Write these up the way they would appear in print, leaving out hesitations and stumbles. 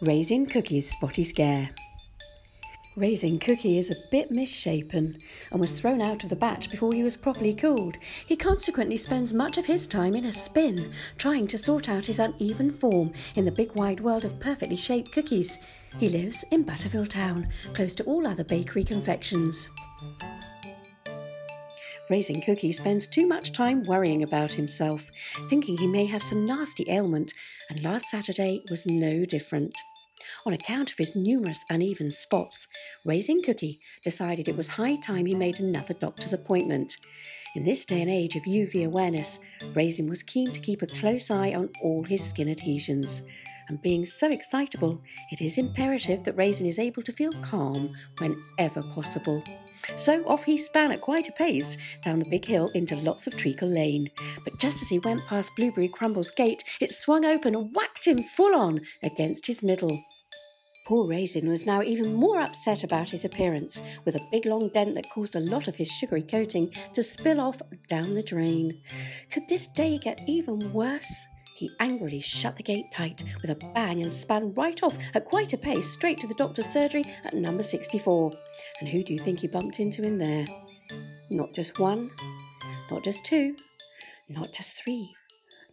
Raisin Cookie's spotty scare. Raisin Cookie is a bit misshapen and was thrown out of the batch before he was properly cooled. He consequently spends much of his time in a spin, trying to sort out his uneven form in the big wide world of perfectly shaped cookies. He lives in Butterville Town, close to all other bakery confections. Raisin Cookie spends too much time worrying about himself, thinking he may have some nasty ailment, and last Saturday was no different. On account of his numerous uneven spots, Raisin Cookie decided it was high time he made another doctor's appointment. In this day and age of UV awareness, Raisin was keen to keep a close eye on all his skin adhesions. And being so excitable, it is imperative that Raisin is able to feel calm whenever possible. So off he span at quite a pace down the big hill into lots of Treacle Lane. But just as he went past Blueberry Crumble's gate, it swung open and whacked him full on against his middle. Poor Raisin was now even more upset about his appearance, with a big long dent that caused a lot of his sugary coating to spill off down the drain. Could this day get even worse? He angrily shut the gate tight with a bang and span right off at quite a pace straight to the doctor's surgery at number 64. And who do you think he bumped into in there? Not just one, not just two, not just three,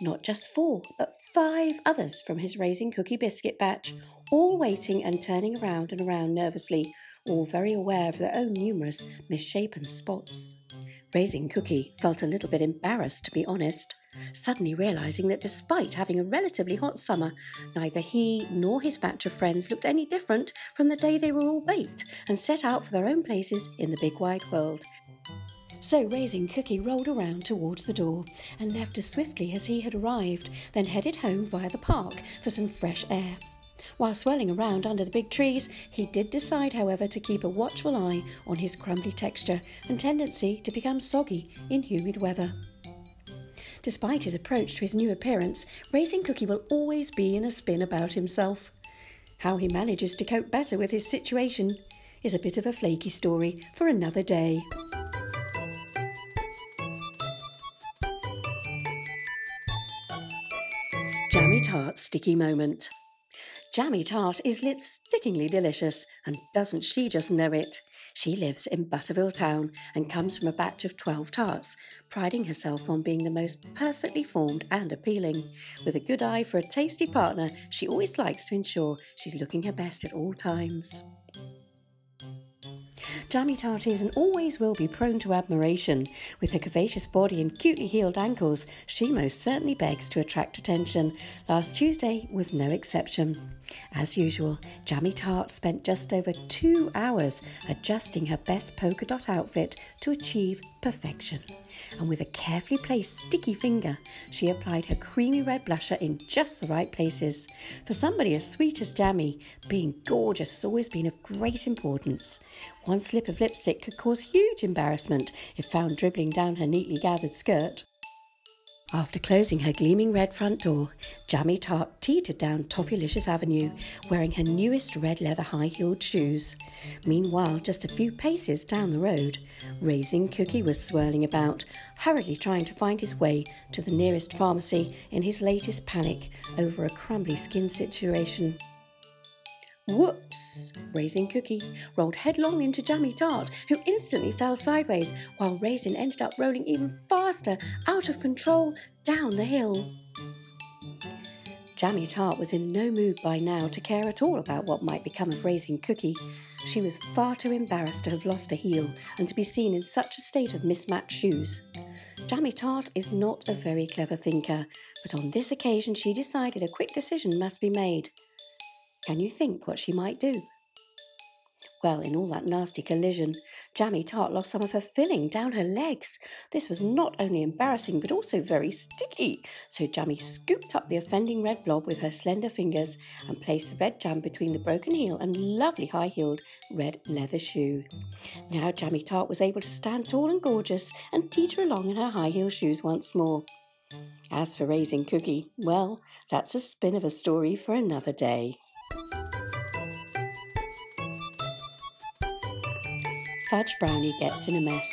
not just four, but 5 others from his Raisin Cookie biscuit batch, all waiting and turning around and around nervously, all very aware of their own numerous misshapen spots. Raisin Cookie felt a little bit embarrassed, to be honest, suddenly realising that despite having a relatively hot summer, neither he nor his batch of friends looked any different from the day they were all baked and set out for their own places in the big wide world. So Raisin Cookie rolled around towards the door and left as swiftly as he had arrived, then headed home via the park for some fresh air. While swirling around under the big trees, he did decide, however, to keep a watchful eye on his crumbly texture and tendency to become soggy in humid weather. Despite his approach to his new appearance, Raisin Cookie will always be in a spin about himself. How he manages to cope better with his situation is a bit of a flaky story for another day. Jammy Tart's sticky moment. Jammy Tart is lit stickingly delicious, and doesn't she just know it? She lives in Butterville Town and comes from a batch of 12 tarts, priding herself on being the most perfectly formed and appealing. With a good eye for a tasty partner, she always likes to ensure she's looking her best at all times. Jammy Tart is and always will be prone to admiration. With her curvaceous body and cutely heeled ankles, she most certainly begs to attract attention. Last Tuesday was no exception. As usual, Jammy Tart spent just over 2 hours adjusting her best polka dot outfit to achieve perfection. And with a carefully placed sticky finger, she applied her creamy red blusher in just the right places. For somebody as sweet as Jammy, being gorgeous has always been of great importance. One slip of lipstick could cause huge embarrassment if found dribbling down her neatly gathered skirt. After closing her gleaming red front door, Jammy Tart teetered down Toffeelicious Avenue, wearing her newest red leather high-heeled shoes. Meanwhile, just a few paces down the road, Raisin Cookie was swirling about, hurriedly trying to find his way to the nearest pharmacy in his latest panic over a crumbly skin situation. Whoops! Raisin Cookie rolled headlong into Jammy Tart, who instantly fell sideways, while Raisin ended up rolling even faster, out of control, down the hill. Jammy Tart was in no mood by now to care at all about what might become of Raisin Cookie. She was far too embarrassed to have lost a heel and to be seen in such a state of mismatched shoes. Jammy Tart is not a very clever thinker, but on this occasion she decided a quick decision must be made. Can you think what she might do? Well, in all that nasty collision, Jammy Tart lost some of her filling down her legs. This was not only embarrassing but also very sticky, so Jammy scooped up the offending red blob with her slender fingers and placed the red jam between the broken heel and lovely high-heeled red leather shoe. Now Jammy Tart was able to stand tall and gorgeous and teeter along in her high-heel shoes once more. As for Raisin Cookie, well, that's a spin of a story for another day. Fudge Brownie gets in a mess.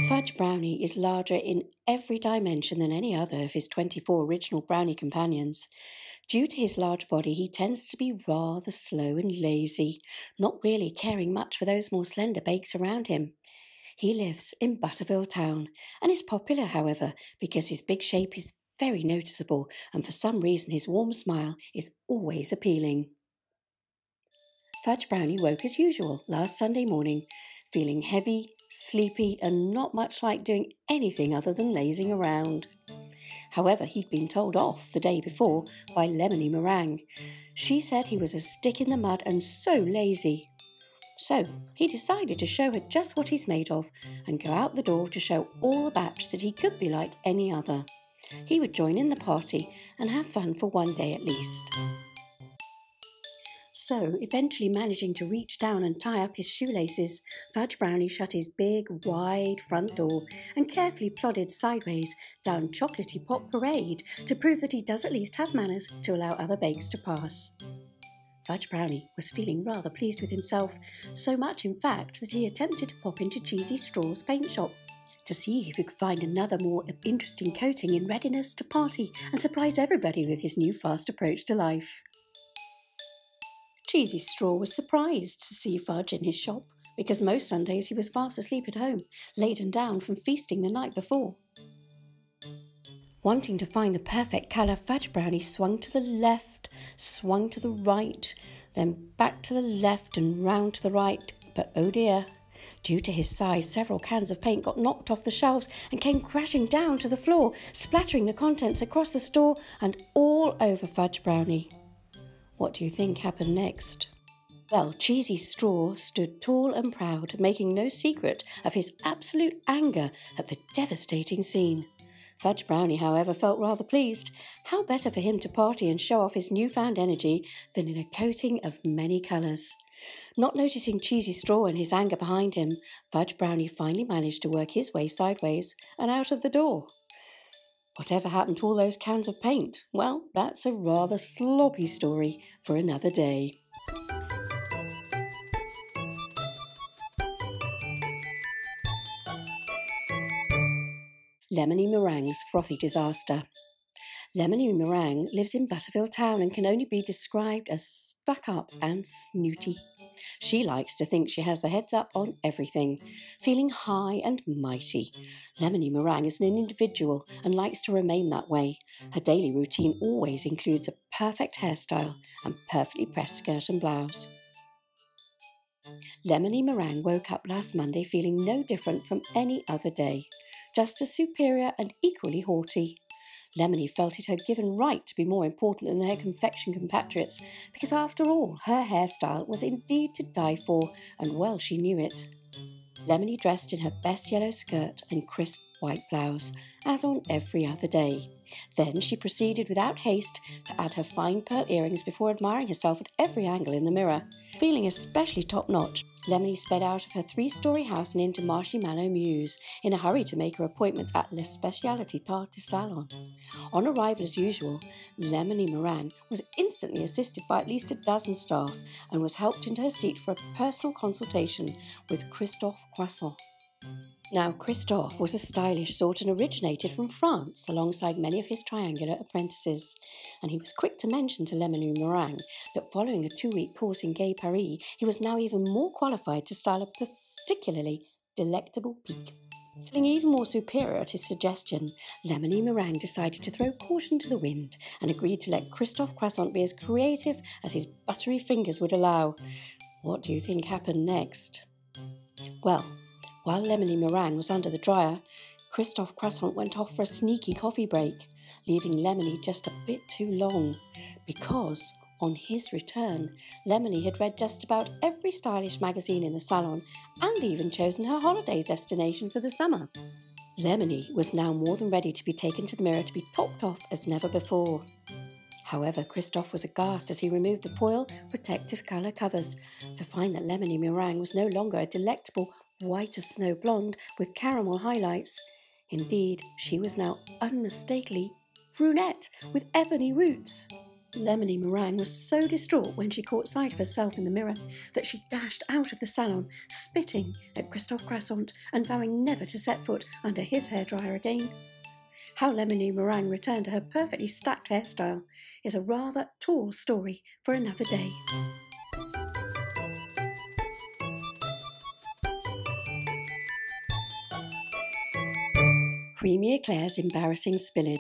Fudge Brownie is larger in every dimension than any other of his 24 original brownie companions. Due to his large body, he tends to be rather slow and lazy, not really caring much for those more slender bakes around him. He lives in Butterville Town and is popular, however, because his big shape is very noticeable and for some reason his warm smile is always appealing. Fudge Brownie woke as usual last Sunday morning, feeling heavy, sleepy and not much like doing anything other than lazing around. However, he'd been told off the day before by Lomony Moringue. She said he was a stick in the mud and so lazy. So he decided to show her just what he's made of and go out the door to show all the batch that he could be like any other. He would join in the party and have fun for one day at least. So, eventually managing to reach down and tie up his shoelaces, Fudge Brownie shut his big, wide front door and carefully plodded sideways down Chocolatey Pot Parade to prove that he does at least have manners to allow other bakes to pass. Fudge Brownie was feeling rather pleased with himself, so much in fact that he attempted to pop into Cheesy Straw's paint shop to see if he could find another more interesting coating in readiness to party and surprise everybody with his new fast approach to life. Cheesy Straw was surprised to see Fudge in his shop, because most Sundays he was fast asleep at home, laden down from feasting the night before. Wanting to find the perfect colour, Fudge Brownie swung to the left, swung to the right, then back to the left and round to the right, but oh dear. Due to his size, several cans of paint got knocked off the shelves and came crashing down to the floor, splattering the contents across the store and all over Fudge Brownie. What do you think happened next? Well, Cheesy Straw stood tall and proud, making no secret of his absolute anger at the devastating scene. Fudge Brownie, however, felt rather pleased. How better for him to party and show off his newfound energy than in a coating of many colours? Not noticing Cheesy Straw and his anger behind him, Fudge Brownie finally managed to work his way sideways and out of the door. Whatever happened to all those cans of paint? Well, that's a rather sloppy story for another day. Lomony Moringue's Frothy Disaster. Lomony Moringue lives in Butterville Town and can only be described as stuck up and snooty. She likes to think she has the heads up on everything, feeling high and mighty. Lomony Moringue is an individual and likes to remain that way. Her daily routine always includes a perfect hairstyle and perfectly pressed skirt and blouse. Lomony Moringue woke up last Monday feeling no different from any other day, just as superior and equally haughty. Lomony felt it her given right to be more important than her confection compatriots, because after all, her hairstyle was indeed to die for, and well she knew it. Lomony dressed in her best yellow skirt and crisp white blouse, as on every other day. Then she proceeded without haste to add her fine pearl earrings before admiring herself at every angle in the mirror. Feeling especially top-notch, Lomony sped out of her 3-story house and into Marshy Mallow Mews, in a hurry to make her appointment at Le Spécialité Tarte Salon. On arrival as usual, Lomony Moringue was instantly assisted by at least a dozen staff and was helped into her seat for a personal consultation with Christophe Croissant. Now, Christophe was a stylish sort and originated from France alongside many of his triangular apprentices, and he was quick to mention to Lomony Moringue that following a 2-week course in Gay Paris, he was now even more qualified to style a particularly delectable peak. Feeling even more superior at his suggestion, Lomony Moringue decided to throw caution to the wind and agreed to let Christophe Croissant be as creative as his buttery fingers would allow. What do you think happened next? Well, while Lomony Moringue was under the dryer, Christophe Croissant went off for a sneaky coffee break, leaving Lomony just a bit too long, because, on his return, Lomony had read just about every stylish magazine in the salon and even chosen her holiday destination for the summer. Lomony was now more than ready to be taken to the mirror to be topped off as never before. However, Christophe was aghast as he removed the foil protective colour covers to find that Lomony Moringue was no longer a delectable white as snow blonde with caramel highlights. Indeed, she was now unmistakably brunette with ebony roots. Lemony Meringue was so distraught when she caught sight of herself in the mirror that she dashed out of the salon, spitting at Christophe Croissant and vowing never to set foot under his hairdryer again. How Lemony Meringue returned to her perfectly stacked hairstyle is a rather tall story for another day. Creamy Eclair's embarrassing spillage.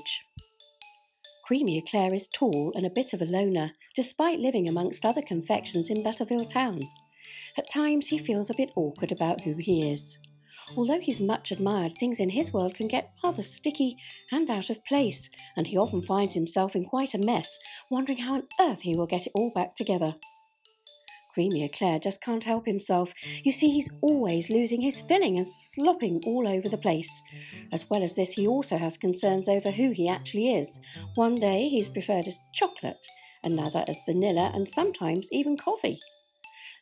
Creamy Eclair is tall and a bit of a loner, despite living amongst other confections in Butterville Town. At times he feels a bit awkward about who he is. Although he's much admired, things in his world can get rather sticky and out of place, and he often finds himself in quite a mess, wondering how on earth he will get it all back together. Creamy Eclair just can't help himself. You see, he's always losing his filling and slopping all over the place. As well as this, he also has concerns over who he actually is. One day he's preferred as chocolate, another as vanilla, and sometimes even coffee.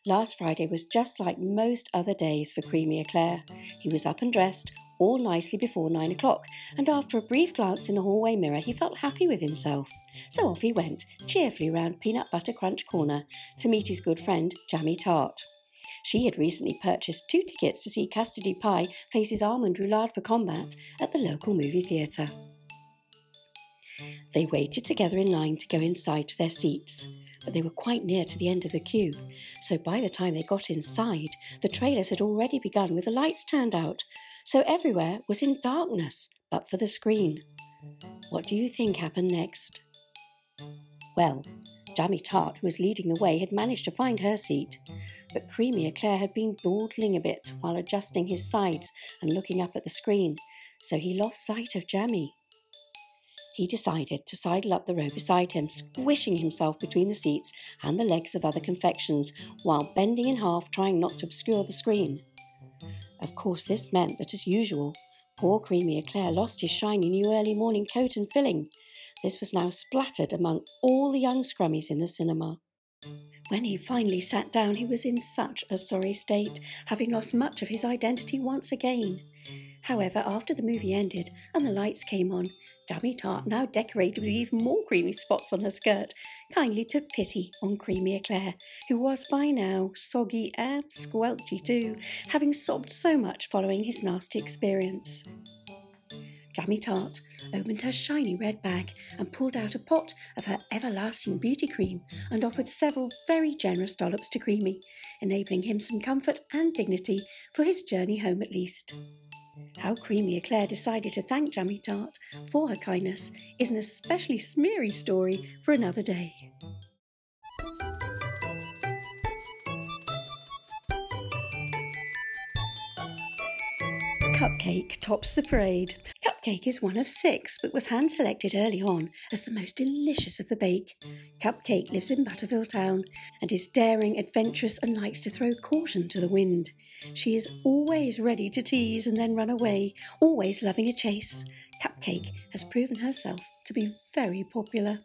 Last Friday was just like most other days for Creamy Eclair. He was up and dressed, all nicely before 9 o'clock, and after a brief glance in the hallway mirror he felt happy with himself. So off he went, cheerfully round Peanut Butter Crunch Corner, to meet his good friend Jammy Tart. She had recently purchased 2 tickets to see Custody Pie face his almond roulade for combat at the local movie theatre. They waited together in line to go inside to their seats, but they were quite near to the end of the queue, so by the time they got inside, the trailers had already begun with the lights turned out, so everywhere was in darkness, but for the screen. What do you think happened next? Well, Jammy Tart, who was leading the way, had managed to find her seat, but Creamy Eclair had been dawdling a bit while adjusting his sides and looking up at the screen, so he lost sight of Jammy. He decided to sidle up the row beside him, squishing himself between the seats and the legs of other confections, while bending in half, trying not to obscure the screen. Of course, this meant that, as usual, poor Creamy Eclair lost his shiny new early morning coat and filling. This was now splattered among all the young scrummies in the cinema. When he finally sat down, he was in such a sorry state, having lost much of his identity once again. However, after the movie ended and the lights came on, Jammy Tart, now decorated with even more creamy spots on her skirt, kindly took pity on Creamy Eclair, who was by now soggy and squelchy too, having sobbed so much following his nasty experience. Jammy Tart opened her shiny red bag and pulled out a pot of her everlasting beauty cream and offered several very generous dollops to Creamy, enabling him some comfort and dignity for his journey home at least. How Creamy Eclair decided to thank Jammy Tart for her kindness is an especially smeary story for another day. Cupcake tops the parade. Cupcake is one of 6, but was hand-selected early on as the most delicious of the bake. Cupcake lives in Butterville Town and is daring, adventurous, and likes to throw caution to the wind. She is always ready to tease and then run away, always loving a chase. Cupcake has proven herself to be very popular.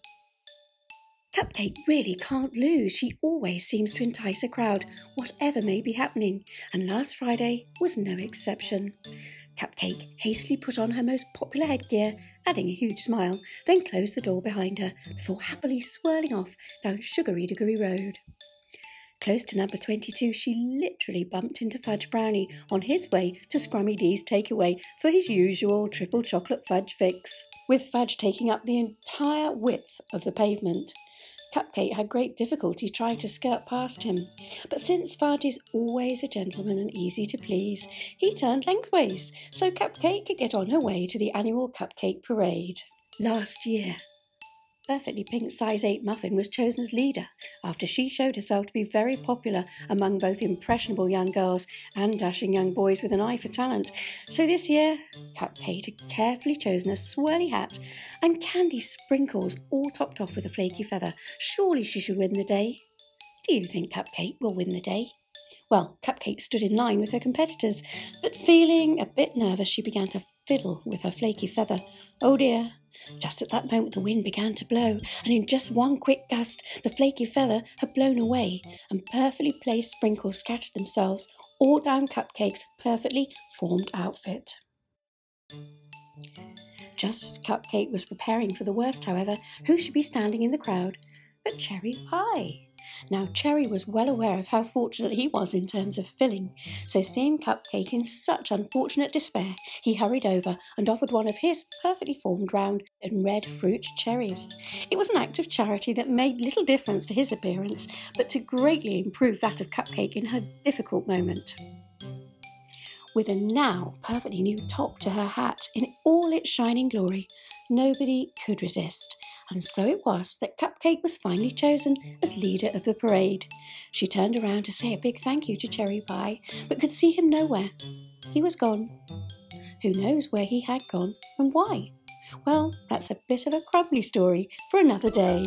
Cupcake really can't lose. She always seems to entice a crowd, whatever may be happening, and last Friday was no exception. Cupcake hastily put on her most popular headgear, adding a huge smile, then closed the door behind her before happily swirling off down Sugary-Dugary Road. Close to number 22, she literally bumped into Fudge Brownie on his way to Scrummy D's takeaway for his usual triple chocolate fudge fix, with Fudge taking up the entire width of the pavement. Cupcake had great difficulty trying to skirt past him, but since Fudge is always a gentleman and easy to please, he turned lengthways so Cupcake could get on her way to the annual Cupcake Parade. Last year, Perfectly Pink size 8 Muffin was chosen as leader after she showed herself to be very popular among both impressionable young girls and dashing young boys with an eye for talent. So this year, Cupcake had carefully chosen a swirly hat and candy sprinkles all topped off with a flaky feather. Surely she should win the day. Do you think Cupcake will win the day? Well, Cupcake stood in line with her competitors, but feeling a bit nervous, she began to fiddle with her flaky feather. Oh dear. Just at that moment the wind began to blow, and in just one quick gust the flaky feather had blown away, and perfectly placed sprinkles scattered themselves all down Cupcake's perfectly formed outfit. Just as Cupcake was preparing for the worst, however, who should be standing in the crowd but cherry pie. Now, Cherry was well aware of how fortunate he was in terms of filling, so seeing Cupcake in such unfortunate despair, he hurried over and offered one of his perfectly formed round and red fruit cherries. It was an act of charity that made little difference to his appearance, but to greatly improve that of Cupcake in her difficult moment. With a now perfectly new top to her hat in all its shining glory, nobody could resist. And so it was that Cupcake was finally chosen as leader of the parade. She turned around to say a big thank you to Cherry Pie, but could see him nowhere. He was gone. Who knows where he had gone and why? Well, that's a bit of a crumbly story for another day.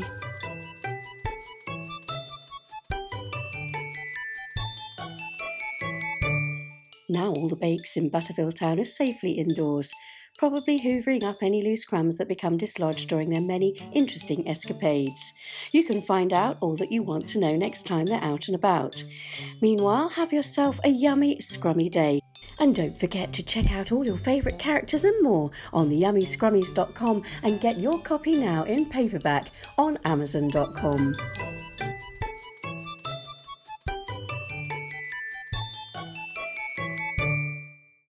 Now all the bakes in Butterville Town are safely indoors, probably hoovering up any loose crumbs that become dislodged during their many interesting escapades. You can find out all that you want to know next time they're out and about. Meanwhile, have yourself a yummy, scrummy day. And don't forget to check out all your favourite characters and more on theyummyscrummies.com and get your copy now in paperback on amazon.com.